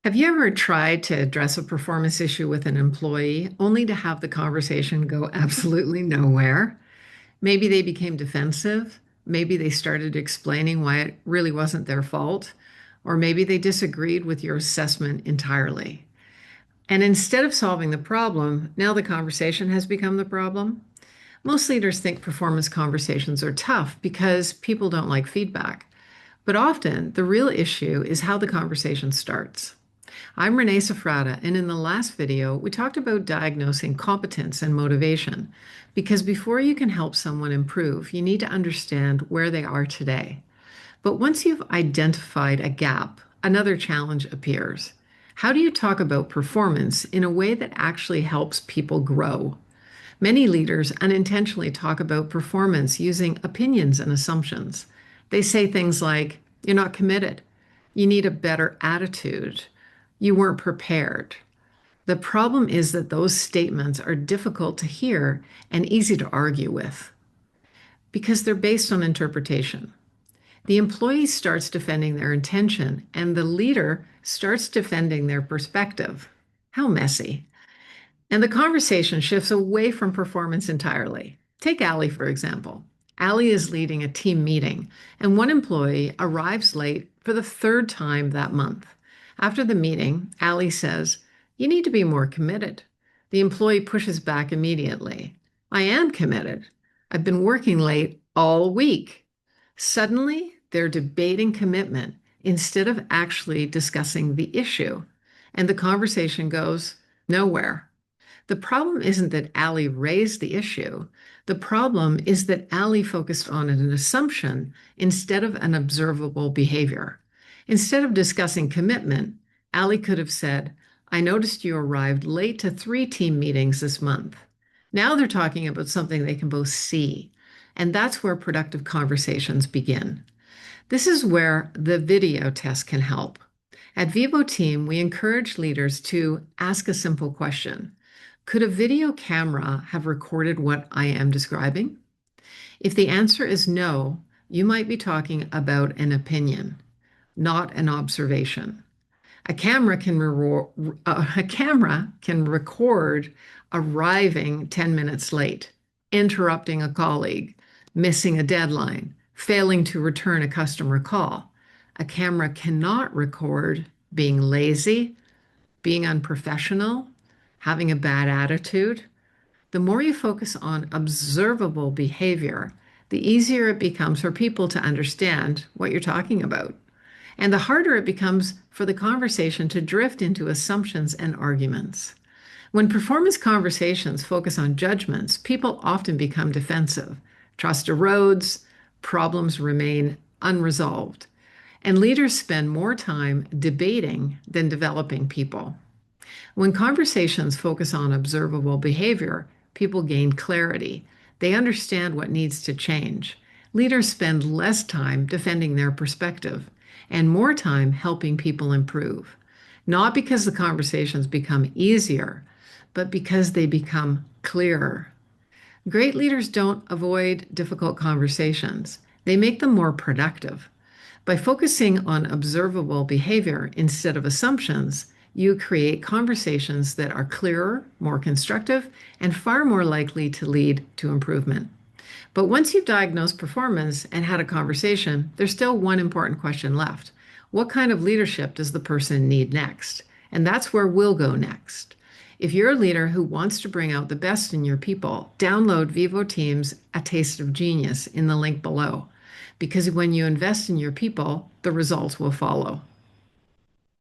Have you ever tried to address a performance issue with an employee only to have the conversation go absolutely nowhere? Maybe they became defensive. Maybe they started explaining why it really wasn't their fault. Or maybe they disagreed with your assessment entirely. And instead of solving the problem, now the conversation has become the problem. Most leaders think performance conversations are tough because people don't like feedback. But often, the real issue is how the conversation starts. I'm Renée Safrata, and in the last video, we talked about diagnosing competence and motivation, because before you can help someone improve, you need to understand where they are today. But once you've identified a gap, another challenge appears. How do you talk about performance in a way that actually helps people grow? Many leaders unintentionally talk about performance using opinions and assumptions. They say things like, "You're not committed. You need a better attitude. You weren't prepared." The problem is that those statements are difficult to hear and easy to argue with because they're based on interpretation. The employee starts defending their intention, and the leader starts defending their perspective. How messy. And the conversation shifts away from performance entirely. Take Allie, for example. Allie is leading a team meeting, and one employee arrives late for the third time that month. After the meeting, Allie says, "You need to be more committed." The employee pushes back immediately. "I am committed. I've been working late all week." Suddenly, they're debating commitment instead of actually discussing the issue, and the conversation goes nowhere. The problem isn't that Allie raised the issue. The problem is that Allie focused on an assumption instead of an observable behavior. Instead of discussing commitment, Allie could have said, "I noticed you arrived late to 3 team meetings this month." Now they're talking about something they can both see, and that's where productive conversations begin. This is where the video test can help. At Vivo Team, we encourage leaders to ask a simple question. Could a video camera have recorded what I am describing? If the answer is no, you might be talking about an opinion, not an observation. A camera can record arriving 10 minutes late, interrupting a colleague, missing a deadline, failing to return a customer call. A camera cannot record being lazy, being unprofessional, having a bad attitude. The more you focus on observable behavior, the easier it becomes for people to understand what you're talking about. And the harder it becomes for the conversation to drift into assumptions and arguments. When performance conversations focus on judgments, people often become defensive. Trust erodes, problems remain unresolved, and leaders spend more time debating than developing people. When conversations focus on observable behavior, people gain clarity. They understand what needs to change. Leaders spend less time defending their perspective and more time helping people improve, not because the conversations become easier, but because they become clearer. Great leaders don't avoid difficult conversations. They make them more productive. By focusing on observable behavior instead of assumptions, you create conversations that are clearer, more constructive, and far more likely to lead to improvement. But once you've diagnosed performance and had a conversation, there's still one important question left. What kind of leadership does the person need next? And that's where we'll go next. If you're a leader who wants to bring out the best in your people, download Vivo Team's A Taste of Genius in the link below. Because when you invest in your people, the results will follow.